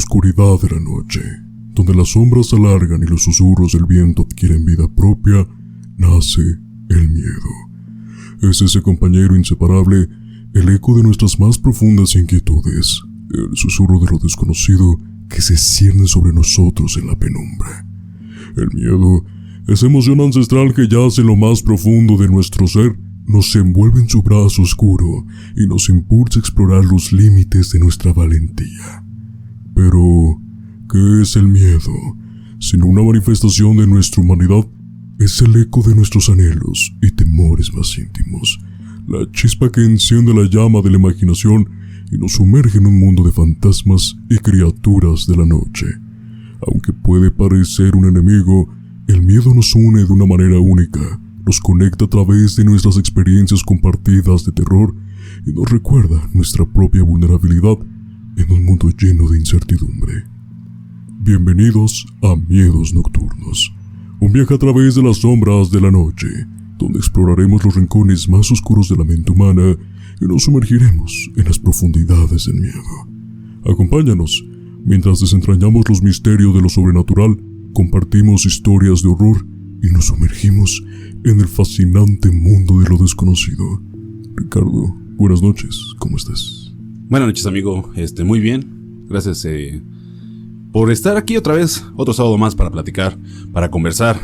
oscuridad de la noche, donde las sombras se alargan y los susurros del viento adquieren vida propia, nace el miedo. Es ese compañero inseparable, el eco de nuestras más profundas inquietudes, el susurro de lo desconocido que se cierne sobre nosotros en la penumbra. El miedo, esa emoción ancestral que yace en lo más profundo de nuestro ser, nos envuelve en su brazo oscuro y nos impulsa a explorar los límites de nuestra valentía. Pero, ¿qué es el miedo? Sino una manifestación de nuestra humanidad. Es el eco de nuestros anhelos y temores más íntimos, la chispa que enciende la llama de la imaginación y nos sumerge en un mundo de fantasmas y criaturas de la noche. Aunque puede parecer un enemigo, el miedo nos une de una manera única, nos conecta a través de nuestras experiencias compartidas de terror y nos recuerda nuestra propia vulnerabilidad en un mundo lleno de incertidumbre. Bienvenidos a Miedos Nocturnos, un viaje a través de las sombras de la noche, donde exploraremos los rincones más oscuros de la mente humana y nos sumergiremos en las profundidades del miedo. Acompáñanos mientras desentrañamos los misterios de lo sobrenatural, compartimos historias de horror y nos sumergimos en el fascinante mundo de lo desconocido. Ricardo, buenas noches, ¿cómo estás? Buenas noches, amigo. Muy bien. Gracias por estar aquí otra vez, otro sábado más para platicar, para conversar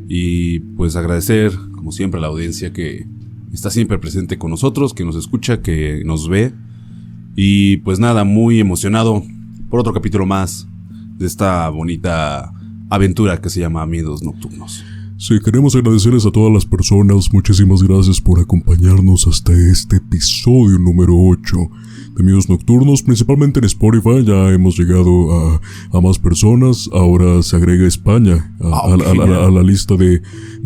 y pues agradecer, como siempre, a la audiencia que está siempre presente con nosotros, que nos escucha, que nos ve y pues nada, muy emocionado por otro capítulo más de esta bonita aventura que se llama Miedos Nocturnos. Sí, queremos agradecerles a todas las personas, muchísimas gracias por acompañarnos hasta este episodio número 8 de Miedos Nocturnos, principalmente en Spotify. Ya hemos llegado a más personas, ahora se agrega España a la lista de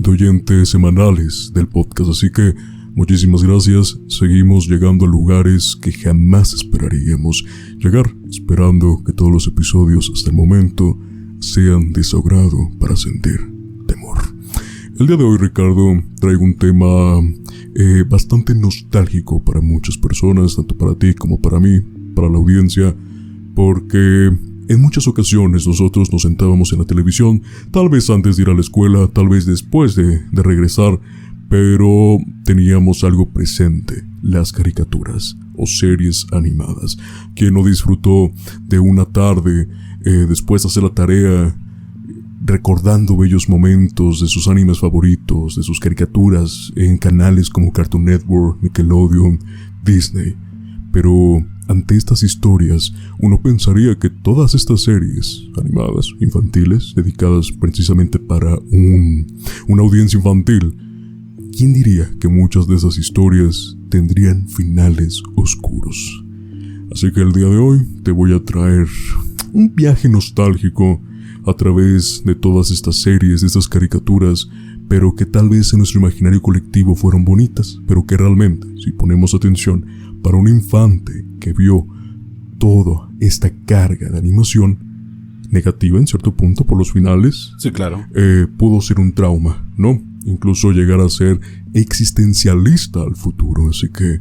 oyentes semanales del podcast, así que muchísimas gracias. Seguimos llegando a lugares que jamás esperaríamos llegar, esperando que todos los episodios hasta el momento sean de su agrado para sentir temor. El día de hoy, Ricardo, traigo un tema bastante nostálgico para muchas personas, tanto para ti como para mí, para la audiencia, porque en muchas ocasiones nosotros nos sentábamos en la televisión, tal vez antes de ir a la escuela, tal vez después de regresar, pero teníamos algo presente: las caricaturas o series animadas. ¿Quién no disfrutó de una tarde después de hacer la tarea, recordando bellos momentos de sus animes favoritos, de sus caricaturas en canales como Cartoon Network, Nickelodeon, Disney? Pero ante estas historias, uno pensaría que todas estas series animadas, infantiles, dedicadas precisamente para una audiencia infantil, ¿quién diría que muchas de esas historias tendrían finales oscuros? Así que el día de hoy te voy a traer un viaje nostálgico a través de todas estas series, de estas caricaturas, pero que tal vez en nuestro imaginario colectivo fueron bonitas, pero que realmente, si ponemos atención, para un infante que vio toda esta carga de animación negativa en cierto punto por los finales, sí, claro, pudo ser un trauma, ¿no? Incluso llegar a ser existencialista al futuro. Así que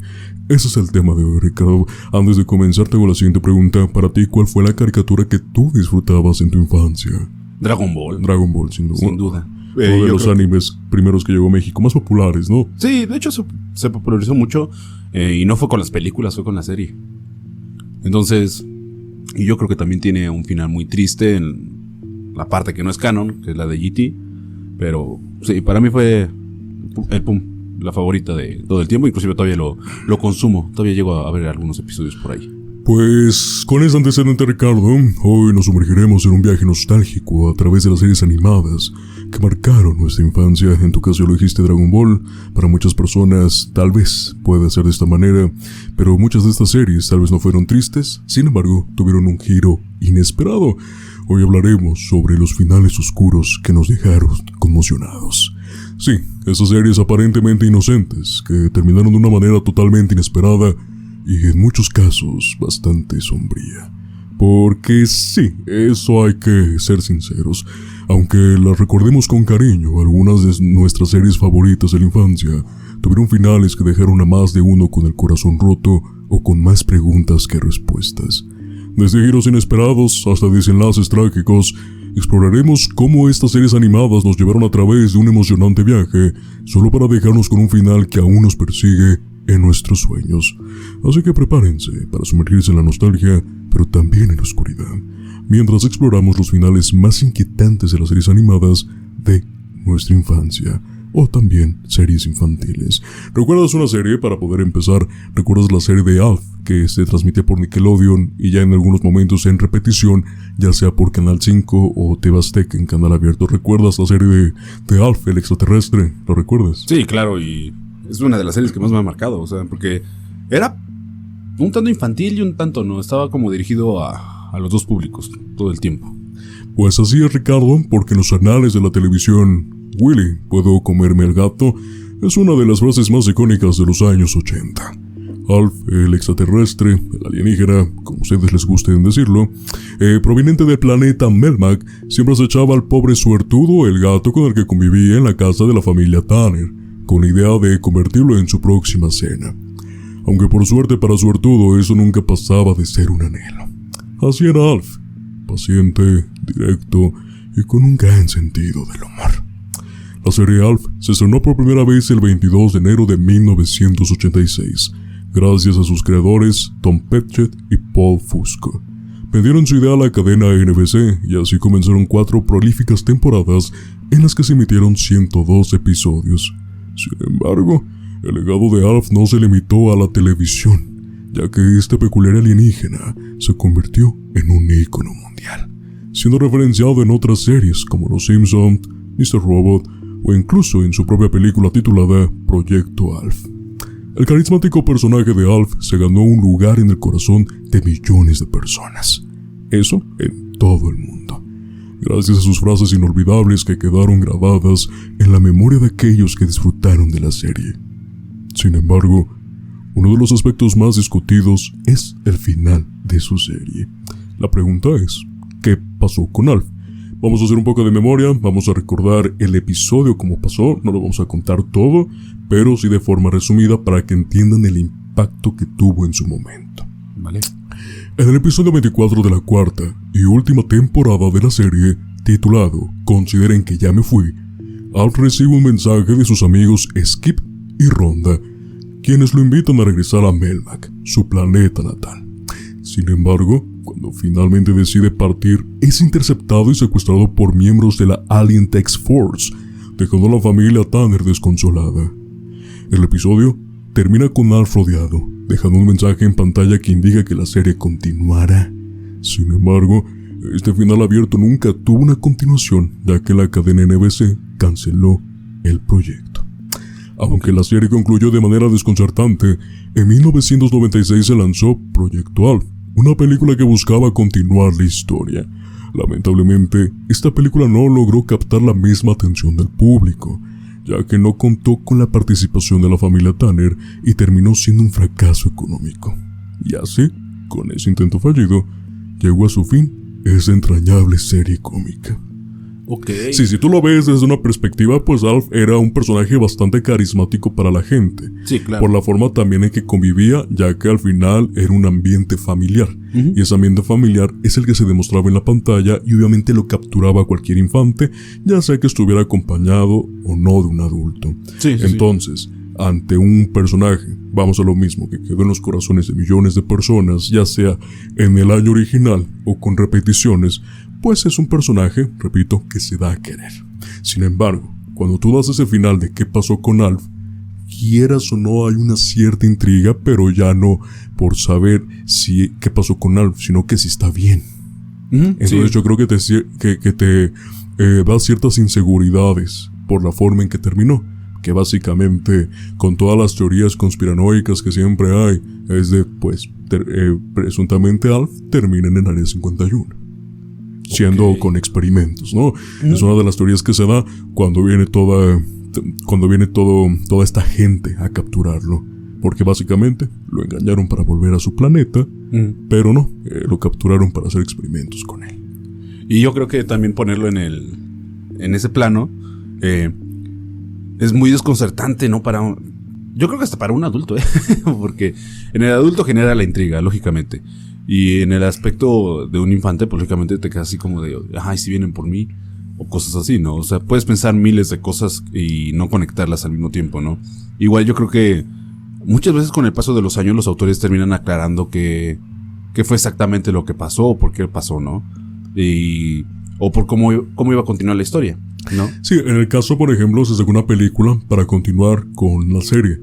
ese es el tema de hoy, Ricardo. Antes de comenzar, te hago la siguiente pregunta. Para ti, ¿cuál fue la caricatura que tú disfrutabas en tu infancia? Dragon Ball. Dragon Ball, sin duda. Sin duda. Uno de los animes primeros que llegó a México, más populares, ¿no? Sí, de hecho se popularizó mucho y no fue con las películas, fue con la serie. Entonces, y yo creo que también tiene un final muy triste en la parte que no es canon, que es la de GT. Pero sí, para mí fue la favorita de todo el tiempo. Inclusive todavía lo consumo. Todavía llego a ver algunos episodios por ahí. Pues con ese antecedente, Ricardo, hoy nos sumergiremos en un viaje nostálgico a través de las series animadas que marcaron nuestra infancia. En tu caso ya lo dijiste, Dragon Ball. Para muchas personas tal vez pueda ser de esta manera, pero muchas de estas series tal vez no fueron tristes. Sin embargo, tuvieron un giro inesperado. Hoy hablaremos sobre los finales oscuros que nos dejaron conmocionados. Sí, esas series aparentemente inocentes que terminaron de una manera totalmente inesperada y en muchos casos bastante sombría. Porque sí, eso hay que ser sinceros. Aunque las recordemos con cariño, algunas de nuestras series favoritas de la infancia tuvieron finales que dejaron a más de uno con el corazón roto o con más preguntas que respuestas. Desde giros inesperados hasta desenlaces trágicos, exploraremos cómo estas series animadas nos llevaron a través de un emocionante viaje, solo para dejarnos con un final que aún nos persigue en nuestros sueños. Así que prepárense para sumergirse en la nostalgia, pero también en la oscuridad, mientras exploramos los finales más inquietantes de las series animadas de nuestra infancia, o también series infantiles. ¿Recuerdas una serie? Para poder empezar, ¿recuerdas la serie de Alf, que se transmite por Nickelodeon y ya en algunos momentos en repetición, ya sea por Canal 5 o TV Azteca en canal abierto? ¿Recuerdas la serie de Alf, el extraterrestre? ¿Lo recuerdas? Sí, claro, y es una de las series que más me ha marcado, o sea, porque era un tanto infantil y un tanto no, estaba como dirigido a los dos públicos todo el tiempo. Pues así es, Ricardo, porque en los anales de la televisión, Willy, ¿puedo comerme el gato?, es una de las frases más icónicas de los años 80. Alf, el extraterrestre, el alienígena, como ustedes les gusten decirlo, proveniente del planeta Melmac, siempre acechaba al pobre suertudo, el gato con el que convivía en la casa de la familia Tanner, con la idea de convertirlo en su próxima cena. Aunque por suerte para suertudo eso nunca pasaba de ser un anhelo. Así era Alf, paciente, directo y con un gran sentido del humor. La serie Alf se estrenó por primera vez el 22 de enero de 1986, gracias a sus creadores Tom Petchett y Paul Fusco. Vendieron su idea a la cadena NBC y así comenzaron 4 prolíficas temporadas en las que se emitieron 102 episodios. Sin embargo, el legado de Alf no se limitó a la televisión, ya que este peculiar alienígena se convirtió en un ícono mundial, siendo referenciado en otras series como Los Simpson, Mr. Robot o incluso en su propia película titulada Proyecto Alf. El carismático personaje de Alf se ganó un lugar en el corazón de millones de personas. Eso en todo el mundo, gracias a sus frases inolvidables que quedaron grabadas en la memoria de aquellos que disfrutaron de la serie. Sin embargo, uno de los aspectos más discutidos es el final de su serie. La pregunta es, ¿qué pasó con Alf? Vamos a hacer un poco de memoria, vamos a recordar el episodio como pasó, no lo vamos a contar todo, pero sí de forma resumida para que entiendan el impacto que tuvo en su momento. Vale. En el episodio 24 de la cuarta y última temporada de la serie, titulado Consideren que ya me fui, Alf recibe un mensaje de sus amigos Skip y Rhonda, quienes lo invitan a regresar a Melmac, su planeta natal. Sin embargo, cuando finalmente decide partir, es interceptado y secuestrado por miembros de la Alien Task Force, dejando a la familia Tanner desconsolada. El episodio termina con Alf rodeado, dejando un mensaje en pantalla que indica que la serie continuará. Sin embargo, este final abierto nunca tuvo una continuación, ya que la cadena NBC canceló el proyecto. Aunque la serie concluyó de manera desconcertante, en 1996 se lanzó Proyecto Alf, una película que buscaba continuar la historia. Lamentablemente, esta película no logró captar la misma atención del público, ya que no contó con la participación de la familia Tanner y terminó siendo un fracaso económico. Y así, con ese intento fallido, llegó a su fin esa entrañable serie cómica. Ok. Sí, si tú lo ves desde una perspectiva, pues Alf era un personaje bastante carismático para la gente. Sí, claro. Por la forma también en que convivía, ya que al final era un ambiente familiar. Y ese ambiente familiar es el que se demostraba en la pantalla y obviamente lo capturaba cualquier infante, ya sea que estuviera acompañado o no de un adulto. Entonces, ante un personaje, vamos a lo mismo, que quedó en los corazones de millones de personas, ya sea en el año original o con repeticiones, pues es un personaje, repito, que se da a querer. Sin embargo, cuando tú das ese final de qué pasó con Alf, quieras o no hay una cierta intriga, pero ya no por saber qué pasó con Alf, sino que si está bien. Entonces yo creo que te da ciertas inseguridades por la forma en que terminó, que básicamente con todas las teorías conspiranoicas que siempre hay, es de pues presuntamente Alf termina en el Área 51. Siendo con experimentos, ¿no? Es una de las teorías que se da cuando viene toda esta gente a capturarlo, porque básicamente lo engañaron para volver a su planeta, pero no, lo capturaron para hacer experimentos con él. Y yo creo que también ponerlo en ese plano es muy desconcertante, ¿no? Yo creo que hasta para un adulto, porque en el adulto genera la intriga, lógicamente. Y en el aspecto de un infante, pues lógicamente te quedas así como de, ay, si vienen por mí, o cosas así, ¿no? O sea, puedes pensar miles de cosas y no conectarlas al mismo tiempo, ¿no? Igual yo creo que muchas veces con el paso de los años los autores terminan aclarando qué fue exactamente lo que pasó, o por qué pasó, ¿no? O por cómo iba a continuar la historia, ¿no? Sí, en el caso, por ejemplo, se sacó una película para continuar con la serie.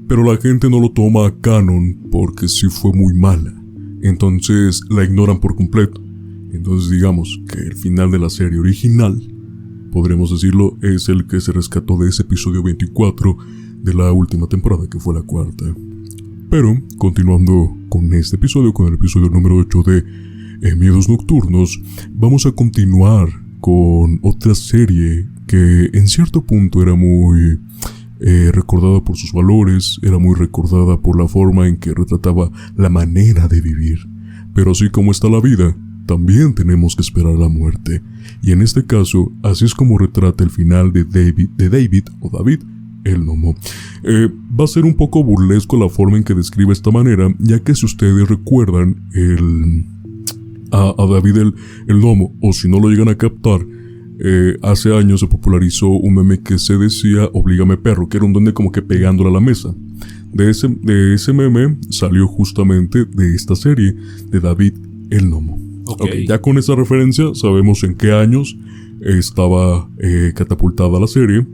Pero la gente no lo toma a canon porque sí fue muy mala. Entonces la ignoran por completo. Entonces digamos que el final de la serie original, podremos decirlo, es el que se rescató de ese episodio 24 de la última temporada, que fue la cuarta. Pero, continuando con este episodio, con el episodio número 8 de Miedos Nocturnos, vamos a continuar con otra serie que en cierto punto era muy recordada por sus valores, era muy recordada por la forma en que retrataba la manera de vivir. Pero así como está la vida, también tenemos que esperar la muerte. Y en este caso, así es como retrata el final de David el Gnomo. Va a ser un poco burlesco la forma en que describe esta manera, ya que si ustedes recuerdan a David el Gnomo, o si no lo llegan a captar, hace años se popularizó un meme que se decía "Oblígame perro", que era un duende como que pegándole a la mesa. De ese meme salió justamente de esta serie de David el Gnomo. Okay, ya con esa referencia sabemos en qué años estaba catapultada la serie,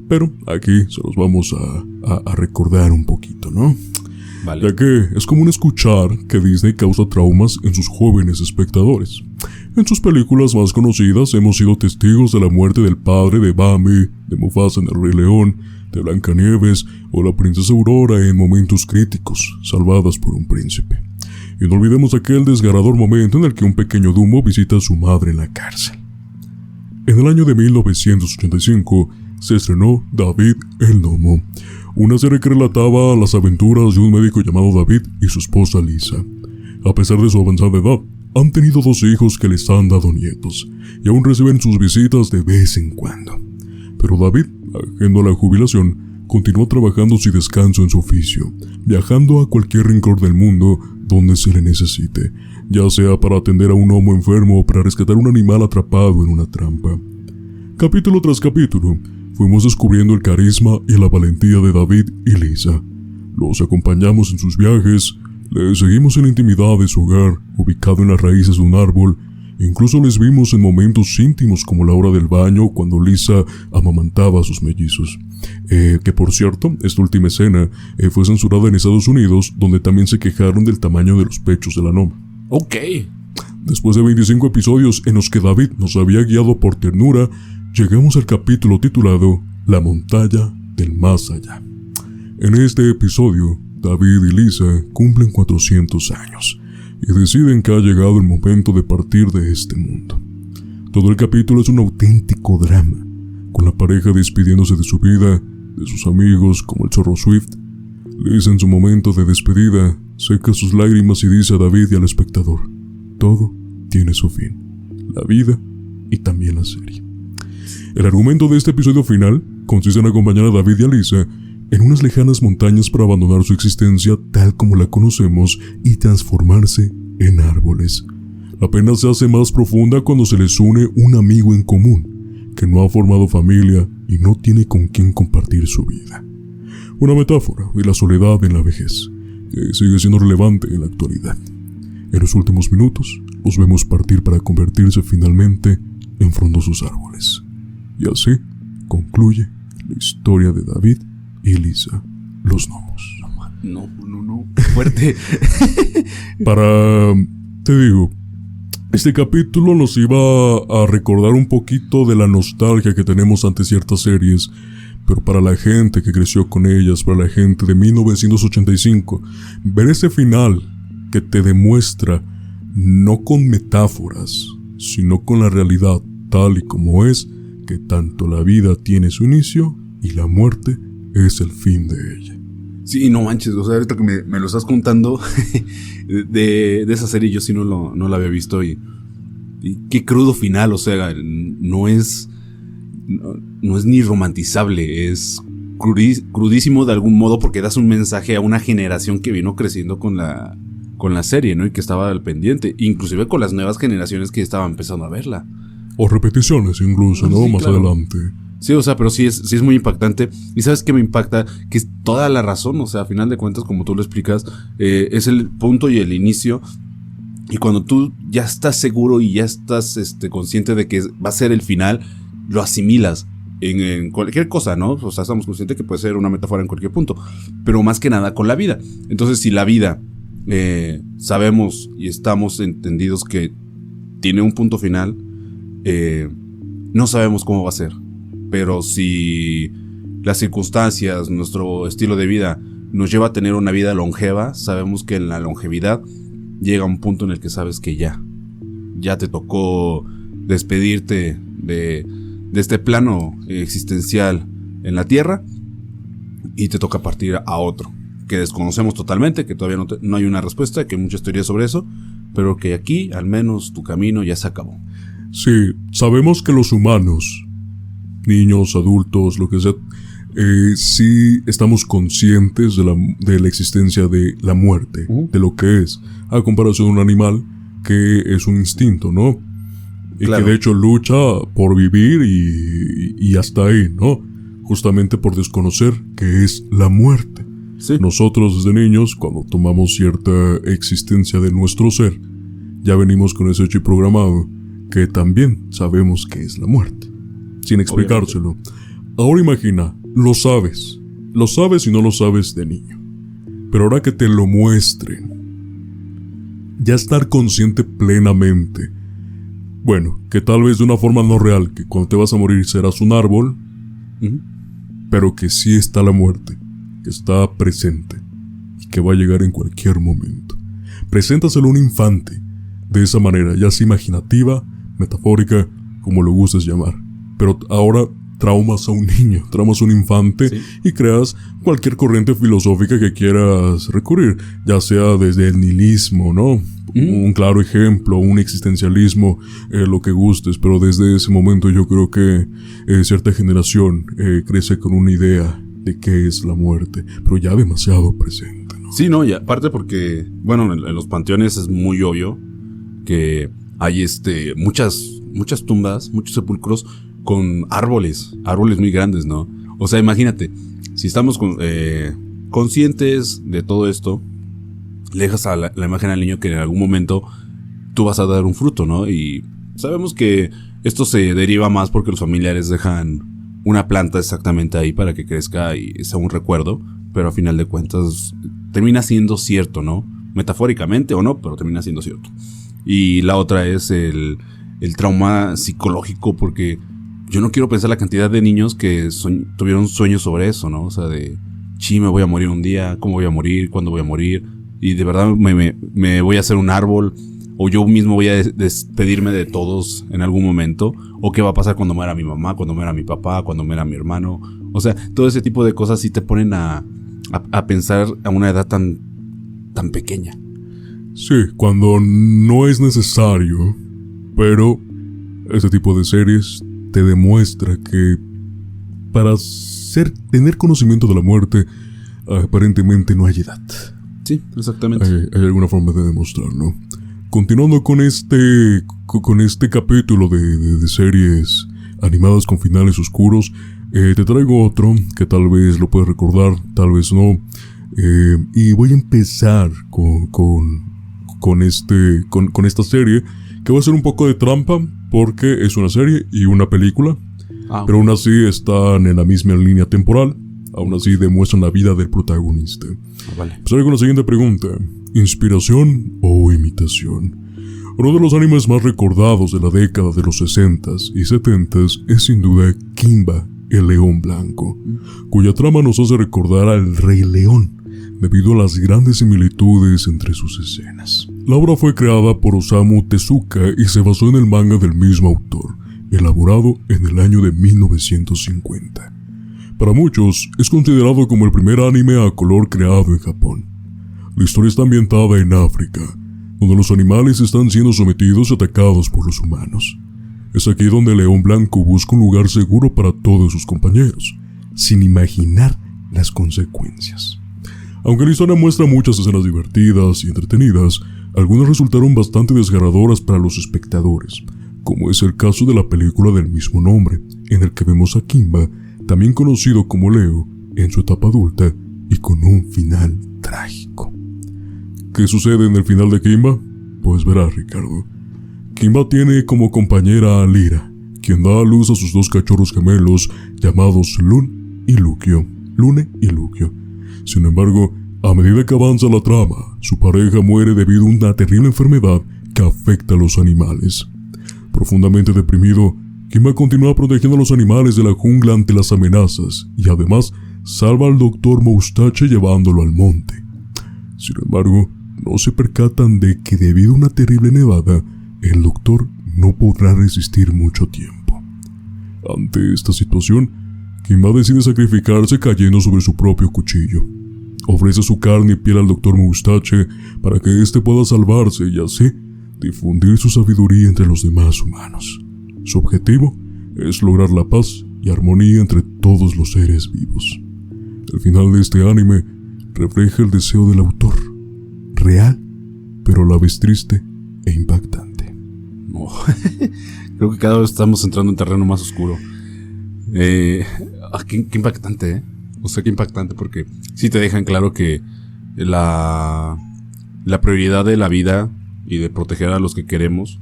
pero aquí se los vamos a recordar un poquito, ¿no? Vale. Ya que es común escuchar que Disney causa traumas en sus jóvenes espectadores. En sus películas más conocidas hemos sido testigos de la muerte del padre de Bambi, de Mufasa en El Rey León, de Blancanieves o la princesa Aurora en momentos críticos, salvadas por un príncipe. Y no olvidemos aquel desgarrador momento en el que un pequeño Dumbo visita a su madre en la cárcel. En el año de 1985 se estrenó David el Gnomo, una serie que relataba las aventuras de un médico llamado David y su esposa Lisa. A pesar de su avanzada edad, han tenido 2 hijos que les han dado nietos, y aún reciben sus visitas de vez en cuando. Pero David, ajeno a la jubilación, continúa trabajando sin descanso en su oficio, viajando a cualquier rincón del mundo donde se le necesite, ya sea para atender a un gnomo enfermo o para rescatar un animal atrapado en una trampa. Capítulo tras capítulo, fuimos descubriendo el carisma y la valentía de David y Lisa. Los acompañamos en sus viajes, les seguimos en la intimidad de su hogar, ubicado en las raíces de un árbol. Incluso les vimos en momentos íntimos como la hora del baño, cuando Lisa amamantaba a sus mellizos. Que por cierto, esta última escena fue censurada en Estados Unidos, donde también se quejaron del tamaño de los pechos de la gnoma. Ok. Después de 25 episodios en los que David nos había guiado por ternura, llegamos al capítulo titulado La montaña del más allá. En este episodio, David y Lisa cumplen 400 años y deciden que ha llegado el momento de partir de este mundo. Todo el capítulo es un auténtico drama, con la pareja despidiéndose de su vida, de sus amigos como el zorro Swift. Lisa en su momento de despedida seca sus lágrimas y dice a David y al espectador: todo tiene su fin, la vida y también la serie. El argumento de este episodio final consiste en acompañar a David y a Lisa en unas lejanas montañas para abandonar su existencia tal como la conocemos y transformarse en árboles. La pena se hace más profunda cuando se les une un amigo en común, que no ha formado familia y no tiene con quien compartir su vida. Una metáfora de la soledad en la vejez, que sigue siendo relevante en la actualidad. En los últimos minutos, los vemos partir para convertirse finalmente en frondosos árboles. Y así concluye la historia de David y Lisa, los gnomos. No, fuerte. Te digo, este capítulo nos iba a recordar un poquito de la nostalgia que tenemos ante ciertas series, pero para la gente que creció con ellas, para la gente de 1985, ver ese final que te demuestra, no con metáforas, sino con la realidad tal y como es, que tanto la vida tiene su inicio y la muerte es el fin de ella. Sí, no manches, o sea, ahorita que me lo estás contando de esa serie, yo sí no la había visto y qué crudo final, o sea, no es ni romantizable, es crudísimo de algún modo porque das un mensaje a una generación que vino creciendo con la con la serie, ¿no? Y que estaba al pendiente, inclusive con las nuevas generaciones que estaban empezando a verla. O repeticiones incluso, ¿no? Sí, Más claro. adelante. Sí, o sea, pero sí es muy impactante. Y ¿sabes qué me impacta? Que es toda la razón, o sea, a final de cuentas, como tú lo explicas, es el punto y el inicio. Y cuando tú ya estás seguro y ya estás consciente de que va a ser el final, lo asimilas en cualquier cosa, ¿no? O sea, estamos conscientes que puede ser una metáfora en cualquier punto. Pero más que nada con la vida. Entonces, si la vida sabemos y estamos entendidos que tiene un punto final, no sabemos cómo va a ser. Pero si las circunstancias, nuestro estilo de vida nos lleva a tener una vida longeva, sabemos que en la longevidad llega un punto en el que sabes que ya te tocó despedirte de este plano existencial en la tierra y te toca partir a otro que desconocemos totalmente, que todavía no hay una respuesta, que hay muchas teorías sobre eso, pero que aquí al menos tu camino ya se acabó. Sí, sabemos que los humanos, niños, adultos, lo que sea, sí estamos conscientes de la existencia de la muerte, de lo que es, a comparación de un animal que es un instinto, ¿no? Y claro, que de hecho lucha por vivir y hasta ahí, ¿no? Justamente por desconocer qué es la muerte. sí. Nosotros desde niños, cuando tomamos cierta existencia de nuestro ser, ya venimos con ese chip programado, que también sabemos qué es la muerte, sin explicárselo. Obviamente. Ahora imagina, lo sabes y no lo sabes de niño, pero ahora que te lo muestren, ya estar consciente plenamente, bueno, que tal vez de una forma no real, que cuando te vas a morir serás un árbol, pero que sí está la muerte, que está presente y que va a llegar en cualquier momento. Preséntaselo a un infante de esa manera, ya sea imaginativa, metafórica, como lo gustes llamar, pero ahora traumas a un niño, traumas a un infante, sí, y creas cualquier corriente filosófica que quieras recurrir, ya sea desde el nihilismo, ¿no? Un claro ejemplo, un existencialismo, lo que gustes, pero desde ese momento yo creo que cierta generación crece con una idea de qué es la muerte, pero ya demasiado presente, ¿no? Sí, no, y aparte porque, bueno, en los panteones es muy obvio que hay muchas tumbas, muchos sepulcros con árboles muy grandes, ¿no? O sea, imagínate, si estamos conscientes de todo esto, le dejas a la imagen al niño que en algún momento tú vas a dar un fruto, ¿no? Y sabemos que esto se deriva más porque los familiares dejan una planta exactamente ahí para que crezca y sea un recuerdo, pero a final de cuentas termina siendo cierto, ¿no? Metafóricamente o no, pero termina siendo cierto. Y la otra es el trauma psicológico, porque yo no quiero pensar la cantidad de niños que tuvieron sueños sobre eso, ¿no? O sea, de, me voy a morir un día, ¿cómo voy a morir? ¿Cuándo voy a morir? Y de verdad me voy a hacer un árbol, o yo mismo voy a despedirme de todos en algún momento, o qué va a pasar cuando muera mi mamá, cuando muera mi papá, cuando muera mi hermano. O sea, todo ese tipo de cosas sí te ponen a pensar a una edad tan pequeña. Sí, cuando no es necesario, pero ese tipo de series te demuestra que para tener conocimiento de la muerte, aparentemente no hay edad. Sí, exactamente. Hay alguna forma de demostrarlo. Continuando con este capítulo de series animadas con finales oscuros, te traigo otro que tal vez lo puedes recordar, tal vez no. Y voy a empezar con esta serie, que va a ser un poco de trampa, porque es una serie y una película, pero aún así están en la misma línea temporal, aún así demuestran la vida del protagonista. Vale. Empezaré con la siguiente pregunta: ¿inspiración o imitación? Uno de los animes más recordados de la década de los 60s y 70s es sin duda Kimba, el león blanco, cuya trama nos hace recordar al Rey León, debido a las grandes similitudes entre sus escenas. La obra fue creada por Osamu Tezuka y se basó en el manga del mismo autor, elaborado en el año de 1950. Para muchos, es considerado como el primer anime a color creado en Japón. La historia está ambientada en África, donde los animales están siendo sometidos y atacados por los humanos. Es aquí donde el león blanco busca un lugar seguro para todos sus compañeros, sin imaginar las consecuencias. Aunque la historia muestra muchas escenas divertidas y entretenidas, algunas resultaron bastante desgarradoras para los espectadores, como es el caso de la película del mismo nombre, en el que vemos a Kimba, también conocido como Leo, en su etapa adulta y con un final trágico. ¿Qué sucede en el final de Kimba? Pues verás, Ricardo. Kimba tiene como compañera a Lyra, quien da a luz a sus 2 cachorros gemelos llamados Lune y Lucio. Sin embargo, a medida que avanza la trama, su pareja muere debido a una terrible enfermedad que afecta a los animales. Profundamente deprimido, Kimba continúa protegiendo a los animales de la jungla ante las amenazas y además salva al Dr. Moustache llevándolo al monte. Sin embargo, no se percatan de que debido a una terrible nevada, el doctor no podrá resistir mucho tiempo. Ante esta situación, Kimba decide sacrificarse cayendo sobre su propio cuchillo. Ofrece su carne y piel al Dr. Moustache para que éste pueda salvarse y así difundir su sabiduría entre los demás humanos. Su objetivo es lograr la paz y armonía entre todos los seres vivos. El final de este anime refleja el deseo del autor, real, pero a la vez triste e impactante. Creo que cada vez estamos entrando en terreno más oscuro. Qué impactante, ¿eh? O sea, qué impactante, porque sí te dejan claro que la prioridad de la vida y de proteger a los que queremos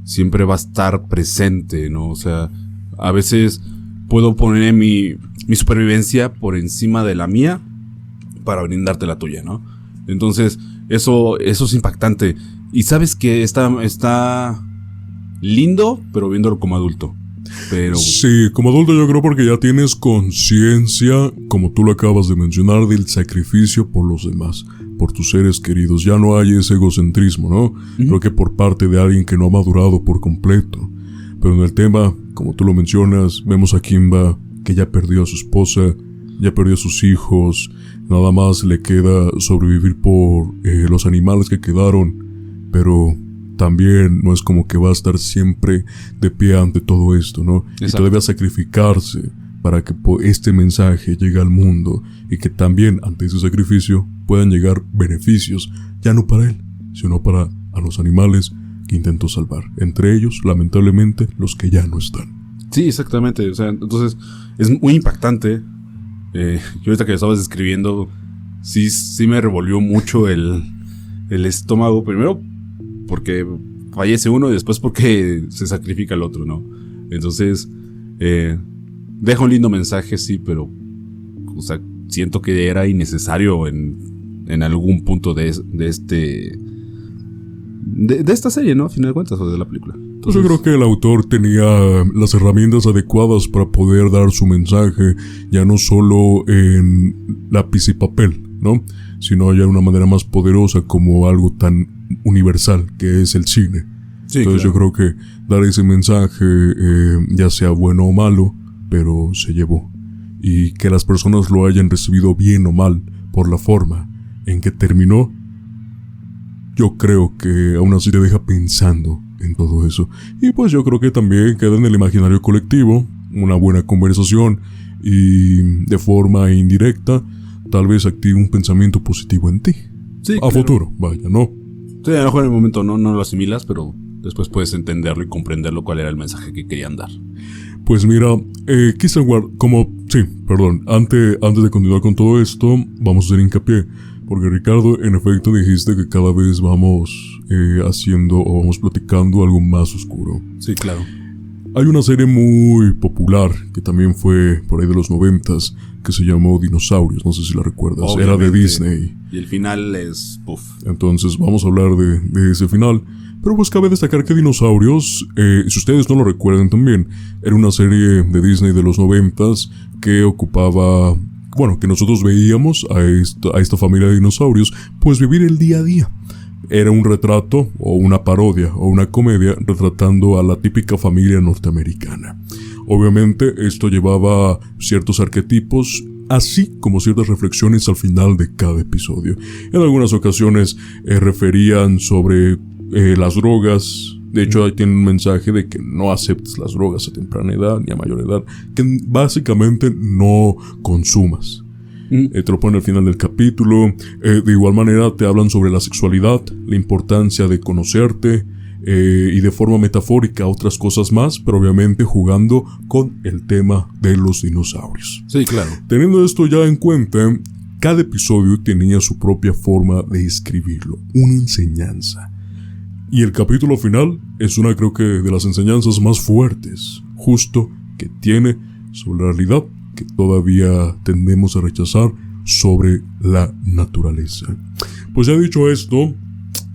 siempre va a estar presente, ¿no? O sea, a veces puedo poner mi supervivencia por encima de la mía para brindarte la tuya, ¿no? Entonces, eso es impactante. Y sabes que está lindo, pero viéndolo como adulto. Pero... Sí, como adulto yo creo porque ya tienes conciencia, como tú lo acabas de mencionar, del sacrificio por los demás, por tus seres queridos. Ya no hay ese egocentrismo, ¿no? Creo que por parte de alguien que no ha madurado por completo. Pero en el tema, como tú lo mencionas, vemos a Kimba que ya perdió a su esposa, ya perdió a sus hijos, nada más le queda sobrevivir por los animales que quedaron, pero también no es como que va a estar siempre de pie ante todo esto, ¿no? Exacto. Y todavía sacrificarse para que este mensaje llegue al mundo y que también ante ese sacrificio puedan llegar beneficios, ya no para él, sino para a los animales que intentó salvar, entre ellos, lamentablemente, los que ya no están. Sí, exactamente, o sea, entonces es muy impactante. Yo ahorita que lo estabas describiendo, sí me revolvió mucho el estómago, primero porque fallece uno y después porque se sacrifica el otro, ¿no? Entonces, deja un lindo mensaje, sí, pero, o sea, siento que era innecesario en algún punto de esta serie, ¿no? A final de cuentas, o de la película. Entonces, yo creo que el autor tenía las herramientas adecuadas para poder dar su mensaje, ya no solo en lápiz y papel, ¿no? Sino ya de una manera más poderosa como algo tan universal que es el cine. Sí, entonces claro, yo creo que dar ese mensaje, ya sea bueno o malo, pero se llevó. Y que las personas lo hayan recibido bien o mal por la forma en que terminó, yo creo que aún así te deja pensando en todo eso. Y pues yo creo que también queda en el imaginario colectivo una buena conversación y de forma indirecta tal vez active un pensamiento positivo en ti. Sí, a claro, futuro, vaya, ¿no? Sí, a lo mejor en el momento no lo asimilas, pero después puedes entenderlo y comprenderlo cuál era el mensaje que querían dar. Pues mira, Kisengward, antes de continuar con todo esto, vamos a hacer hincapié, porque Ricardo, en efecto dijiste que cada vez vamos haciendo o vamos platicando algo más oscuro. Sí, claro. Hay una serie muy popular que también fue por ahí de los 90s que se llamó Dinosaurios, no sé si la recuerdas. Obviamente. Era de Disney. Y el final es... Puff. Entonces vamos a hablar de ese final. Pero pues cabe destacar que Dinosaurios, si ustedes no lo recuerdan también, era una serie de Disney de los 90s que ocupaba... Bueno, que nosotros veíamos a esta familia de dinosaurios pues vivir el día a día. Era un retrato o una parodia o una comedia retratando a la típica familia norteamericana. Obviamente esto llevaba ciertos arquetipos, así como ciertas reflexiones al final de cada episodio. En algunas ocasiones referían sobre las drogas. De hecho, ahí tiene un mensaje de que no aceptes las drogas a temprana edad ni a mayor edad, que básicamente no consumas. Te lo ponen al final del capítulo. De igual manera te hablan sobre la sexualidad, la importancia de conocerte, y de forma metafórica otras cosas más, pero obviamente jugando con el tema de los dinosaurios. Sí, claro. Teniendo esto ya en cuenta, cada episodio tenía su propia forma de escribirlo, una enseñanza. Y el capítulo final es una, creo que, de las enseñanzas más fuertes, justo, que tiene sobre la realidad que todavía tendemos a rechazar sobre la naturaleza. Pues ya dicho esto,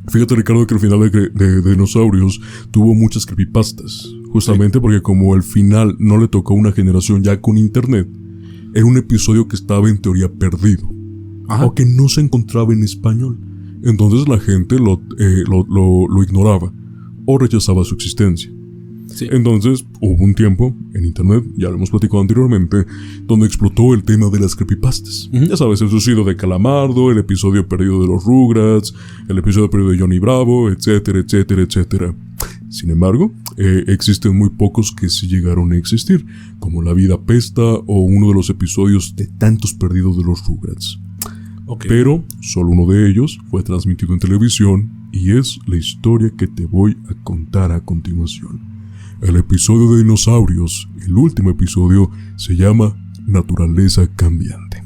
fíjate, Ricardo, que el final de Dinosaurios tuvo muchas creepypastas, justamente porque como el final no le tocó a una generación ya con internet, era un episodio que estaba en teoría perdido, o que no se encontraba en español. Entonces la gente lo ignoraba o rechazaba su existencia. Sí. Entonces hubo un tiempo en internet, ya lo hemos platicado anteriormente, donde explotó el tema de las creepypastas. Ya sabes, el suicidio de Calamardo, el episodio perdido de los Rugrats, el episodio perdido de Johnny Bravo, etcétera, etcétera, etcétera. Sin embargo, existen muy pocos que sí llegaron a existir, como La vida apesta o uno de los episodios de tantos perdidos de los Rugrats. Okay. Pero solo uno de ellos fue transmitido en televisión y es la historia que te voy a contar a continuación. El episodio de Dinosaurios, el último episodio, se llama Naturaleza Cambiante.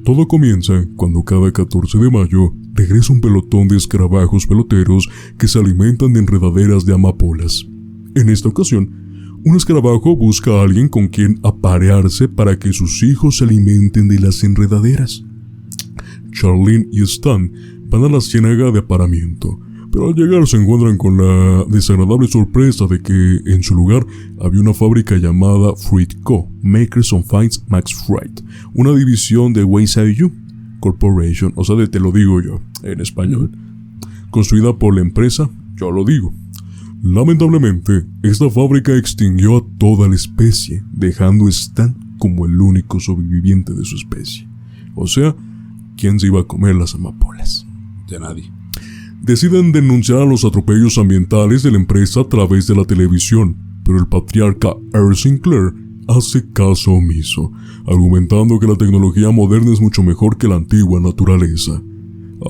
Todo comienza cuando cada 14 de mayo regresa un pelotón de escarabajos peloteros que se alimentan de enredaderas de amapolas. En esta ocasión, un escarabajo busca a alguien con quien aparearse para que sus hijos se alimenten de las enredaderas. Charlene y Stan van a la ciénaga de apareamiento, pero al llegar se encuentran con la desagradable sorpresa de que en su lugar había una fábrica llamada Fruit Co., Makers on Finds Max Fright, una división de Wayside U Corporation, o sea, de te lo digo yo, en español, construida por la empresa Yo lo digo. Lamentablemente, esta fábrica extinguió a toda la especie, dejando a Stan como el único sobreviviente de su especie. O sea, ¿quién se iba a comer las amapolas? Ya nadie. Deciden denunciar a los atropellos ambientales de la empresa a través de la televisión, pero el patriarca Earl Sinclair hace caso omiso, argumentando que la tecnología moderna es mucho mejor que la antigua naturaleza.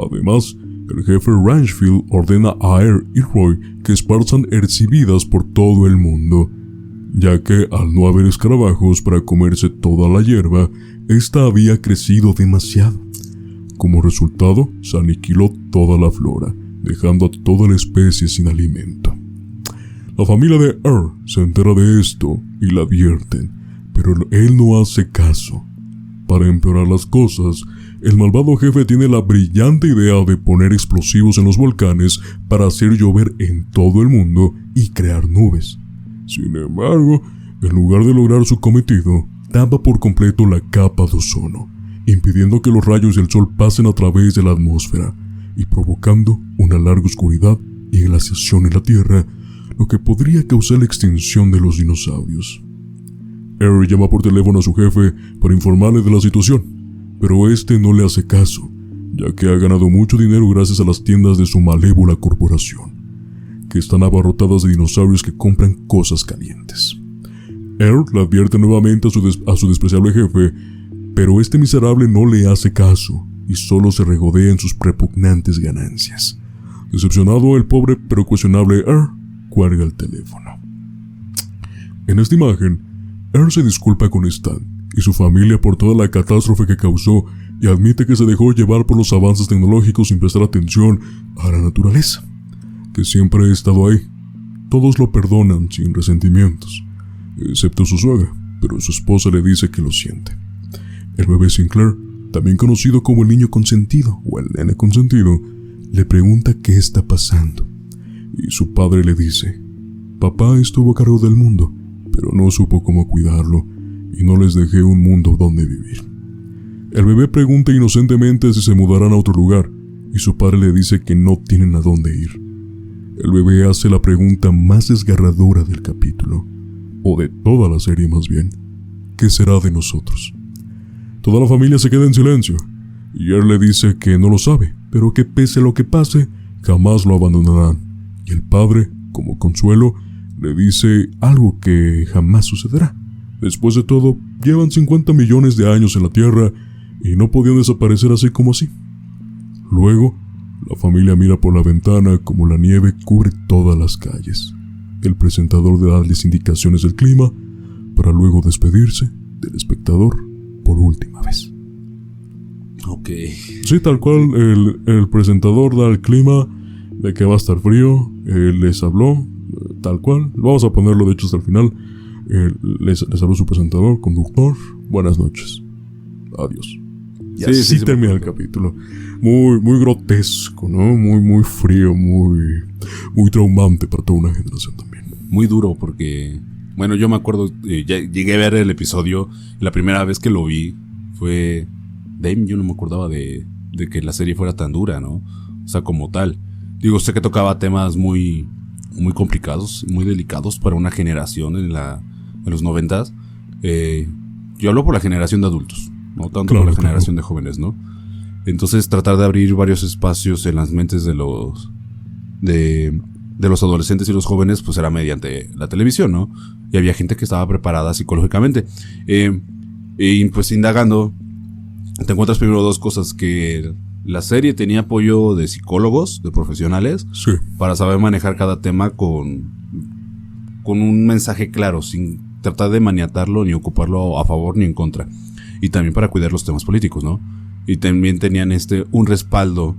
Además, el jefe Ranchfield ordena a Earl y Roy que esparzan herbicidas por todo el mundo, ya que al no haber escarabajos para comerse toda la hierba, esta había crecido demasiado. Como resultado, se aniquiló toda la flora, dejando a toda la especie sin alimento. La familia de Earl se entera de esto y la advierten, pero él no hace caso. Para empeorar las cosas, el malvado jefe tiene la brillante idea de poner explosivos en los volcanes para hacer llover en todo el mundo y crear nubes. Sin embargo, en lugar de lograr su cometido, tapa por completo la capa de ozono, impidiendo que los rayos del sol pasen a través de la atmósfera y provocando una larga oscuridad y glaciación en la Tierra, lo que podría causar la extinción de los dinosaurios. Harry llama por teléfono a su jefe para informarle de la situación, pero este no le hace caso, ya que ha ganado mucho dinero gracias a las tiendas de su malévola corporación, que están abarrotadas de dinosaurios que compran cosas calientes. Earl le advierte nuevamente a su despreciable jefe, pero este miserable no le hace caso y solo se regodea en sus repugnantes ganancias. Decepcionado, el pobre pero cuestionable Earl cuelga el teléfono. En esta imagen, Earl se disculpa con Stan y su familia por toda la catástrofe que causó y admite que se dejó llevar por los avances tecnológicos sin prestar atención a la naturaleza, que siempre ha estado ahí. Todos lo perdonan sin resentimientos, excepto su suegra, pero su esposa le dice que lo siente. El bebé Sinclair, también conocido como el niño consentido o el nene consentido, le pregunta qué está pasando, y su padre le dice: papá estuvo a cargo del mundo, pero no supo cómo cuidarlo, y no les dejé un mundo donde vivir. El bebé pregunta inocentemente si se mudarán a otro lugar, y su padre le dice que no tienen a dónde ir. El bebé hace la pregunta más desgarradora del capítulo, o de toda la serie más bien: ¿qué será de nosotros? Toda la familia se queda en silencio, y él le dice que no lo sabe, pero que pese a lo que pase, jamás lo abandonarán. Y el padre, como consuelo, le dice algo que jamás sucederá. Después de todo, llevan 50 millones de años en la Tierra y no podían desaparecer así como así. Luego, la familia mira por la ventana como la nieve cubre todas las calles. El presentador da las indicaciones del clima para luego despedirse del espectador por última vez. Ok. Sí, tal cual, el presentador da el clima de que va a estar frío, les habló, tal cual. Vamos a ponerlo de hecho hasta el final. Les habló su presentador, conductor, buenas noches, adiós. Y así termina el capítulo. Muy grotesco, ¿no? Muy frío, muy traumante para toda una generación también. Muy duro porque, bueno, yo me acuerdo, ya llegué a ver el episodio, la primera vez que lo vi fue... yo no me acordaba de que la serie fuera tan dura, ¿no? O sea, como tal. Digo, sé que tocaba temas muy complicados, muy delicados para una generación en los 90s. Yo hablo por la generación de adultos, no tanto por la generación de jóvenes, ¿no? Entonces, tratar de abrir varios espacios en las mentes de los adolescentes y los jóvenes, pues era mediante la televisión, ¿no? Y había gente que estaba preparada psicológicamente. Y pues indagando, te encuentras primero dos cosas: que la serie tenía apoyo de psicólogos, de profesionales, sí, para saber manejar cada tema con un mensaje claro, sin tratar de maniatarlo ni ocuparlo a favor ni en contra. Y también para cuidar los temas políticos, ¿no? Y también tenían un respaldo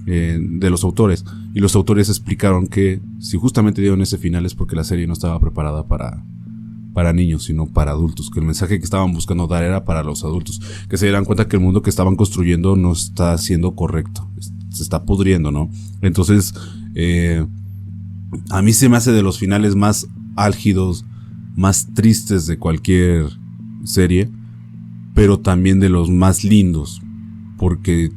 de los autores. Y los autores explicaron que si justamente dieron ese final es porque la serie no estaba preparada para niños, sino para adultos, que el mensaje que estaban buscando dar era para los adultos, que se dieran cuenta que el mundo que estaban construyendo no está siendo correcto, se está pudriendo, ¿no? Entonces, a mí se me hace de los finales más álgidos, más tristes de cualquier serie, pero también de los más lindos, porque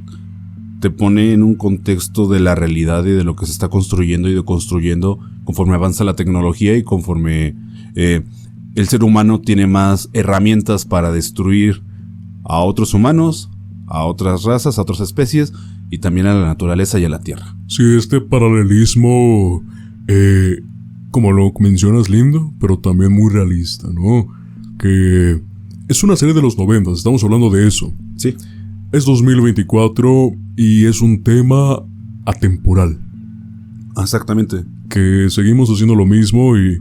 te pone en un contexto de la realidad y de lo que se está construyendo y deconstruyendo conforme avanza la tecnología y conforme el ser humano tiene más herramientas para destruir a otros humanos, a otras razas, a otras especies y también a la naturaleza y a la tierra. Sí, este paralelismo, como lo mencionas, lindo, pero también muy realista, ¿no? Que es una serie de los 90, estamos hablando de eso. Sí. Es 2024 y es un tema atemporal. Exactamente. Que seguimos haciendo lo mismo y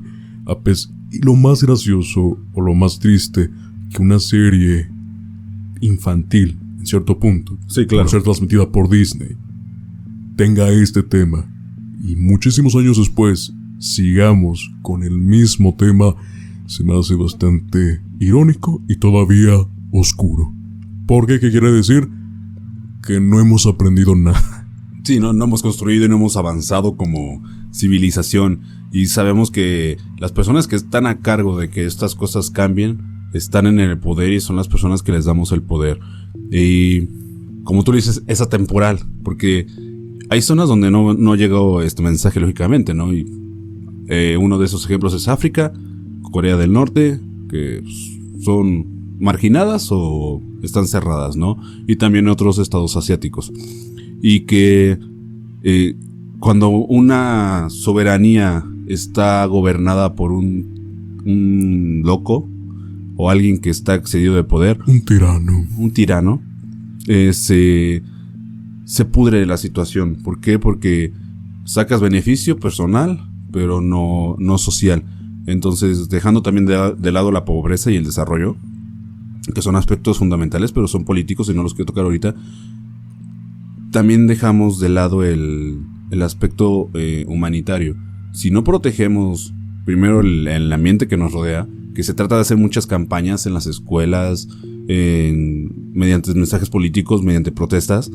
lo más gracioso o lo más triste, que una serie infantil, en cierto punto, sí, claro, por ser transmitida por Disney, tenga este tema y muchísimos años después sigamos con el mismo tema, se me hace bastante irónico y todavía oscuro. ¿Por qué? ¿Qué quiere decir? Que no hemos aprendido nada. Sí, no hemos construido y no hemos avanzado como civilización. Y sabemos que las personas que están a cargo de que estas cosas cambien están en el poder y son las personas que les damos el poder. Y como tú dices, es atemporal, porque hay zonas donde no llegó este mensaje lógicamente, ¿no? Y uno de esos ejemplos es África, Corea del Norte, que son marginadas o están cerradas, ¿no? Y también otros estados asiáticos. Y que cuando una soberanía está gobernada por un loco o alguien que está excedido de poder, un tirano, se pudre la situación. ¿Por qué? Porque sacas beneficio personal, pero no social. Entonces, dejando también de lado la pobreza y el desarrollo, que son aspectos fundamentales, pero son políticos y no los quiero tocar ahorita, también dejamos de lado el aspecto humanitario. Si no protegemos primero el ambiente que nos rodea, que se trata de hacer muchas campañas en las escuelas, mediante mensajes políticos, mediante protestas,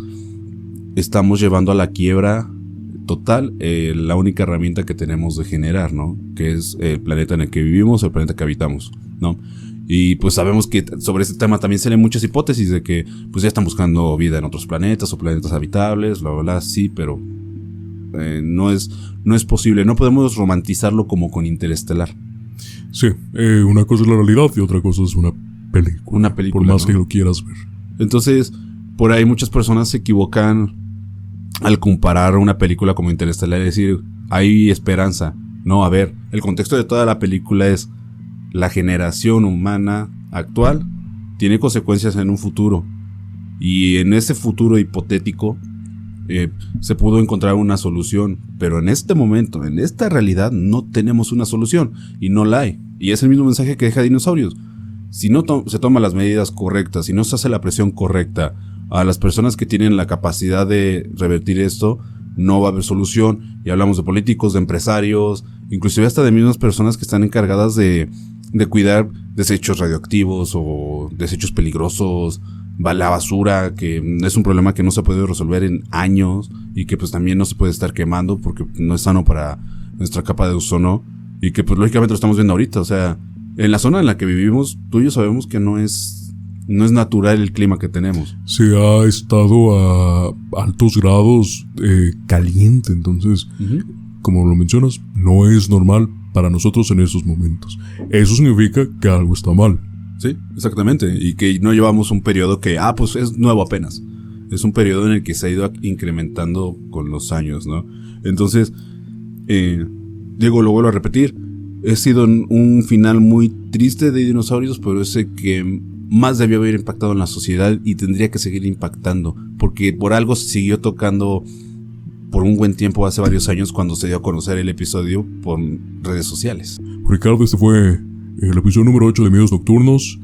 estamos llevando a la quiebra total la única herramienta que tenemos de generar, ¿no? Que es el planeta en el que vivimos, el planeta que habitamos, ¿no? Y pues sabemos que sobre este tema también salen muchas hipótesis de que pues ya están buscando vida en otros planetas o planetas habitables, bla, bla, bla, sí, pero no es posible. No podemos romantizarlo como con Interestelar. Sí, una cosa es la realidad y otra cosa es una película. Una película, por más, ¿no?, que lo quieras ver. Entonces, por ahí muchas personas se equivocan al comparar una película como Interestelar y decir, hay esperanza. No, a ver, el contexto de toda la película es la generación humana actual tiene consecuencias en un futuro. Y en ese futuro hipotético se pudo encontrar una solución, pero en este momento, en esta realidad, no tenemos una solución y no la hay. Y es el mismo mensaje que deja Dinosaurios. Si no se toman las medidas correctas, si no se hace la presión correcta a las personas que tienen la capacidad de revertir esto, no va a haber solución. Y hablamos de políticos, de empresarios, inclusive hasta de mismas personas que están encargadas de cuidar desechos radioactivos o desechos peligrosos, la basura, que es un problema que no se puede resolver en años y que pues también no se puede estar quemando porque no es sano para nuestra capa de ozono, y que pues lógicamente lo estamos viendo ahorita. O sea, en la zona en la que vivimos, tú y yo sabemos que no es natural el clima que tenemos. Se ha estado a altos grados caliente, entonces, como lo mencionas, no es normal para nosotros en esos momentos. Eso significa que algo está mal. Sí, exactamente, y que no llevamos un periodo que, pues es nuevo apenas. Es un periodo en el que se ha ido incrementando con los años, ¿no? Entonces, Diego, lo vuelvo a repetir, ha sido un final muy triste de Dinosaurios, pero ese que más debió haber impactado en la sociedad y tendría que seguir impactando, porque por algo se siguió tocando por un buen tiempo, hace varios años, cuando se dio a conocer el episodio por redes sociales. Ricardo, este fue el episodio número 8 de Miedos Nocturnos.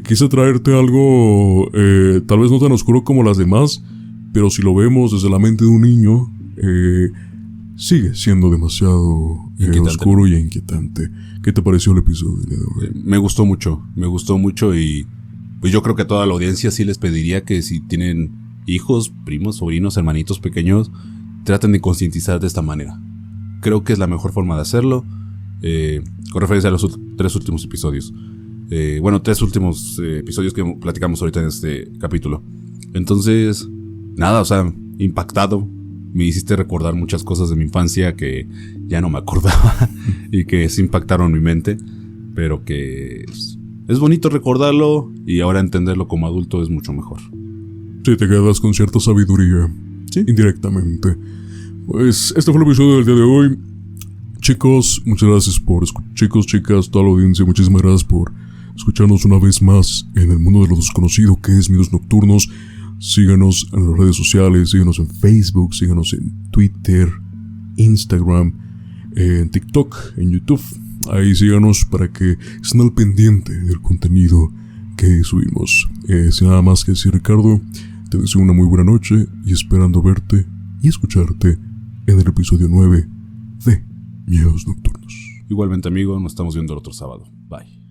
Quise traerte algo tal vez no tan oscuro como las demás, pero si lo vemos desde la mente de un niño, sigue siendo demasiado oscuro y inquietante. ¿Qué te pareció el episodio de hoy? Me gustó mucho y pues yo creo que a toda la audiencia sí les pediría que si tienen hijos, primos, sobrinos, hermanitos pequeños, traten de concientizar de esta manera. Creo que es la mejor forma de hacerlo, con referencia a los 3 últimos episodios. 3 últimos episodios que platicamos ahorita en este capítulo. Entonces, nada, o sea, impactado. Me hiciste recordar muchas cosas de mi infancia que ya no me acordaba y que se impactaron mi mente, pero que es bonito recordarlo y ahora entenderlo como adulto es mucho mejor. Sí, te quedas con cierta sabiduría. Sí. Indirectamente. Pues este fue el episodio del día de hoy. Chicos, muchas gracias por chicos, chicas, toda la audiencia, muchísimas gracias por escucharnos una vez más en el mundo de lo desconocido que es Miedos Nocturnos. Síganos en las redes sociales, síganos en Facebook, síganos en Twitter, Instagram, en TikTok, en YouTube. Ahí síganos para que estén al pendiente del contenido que subimos. Sin nada más que decir, Ricardo, te deseo una muy buena noche y esperando verte y escucharte en el episodio 9 de Miedos Nocturnos. Igualmente, amigo, nos estamos viendo el otro sábado. Bye.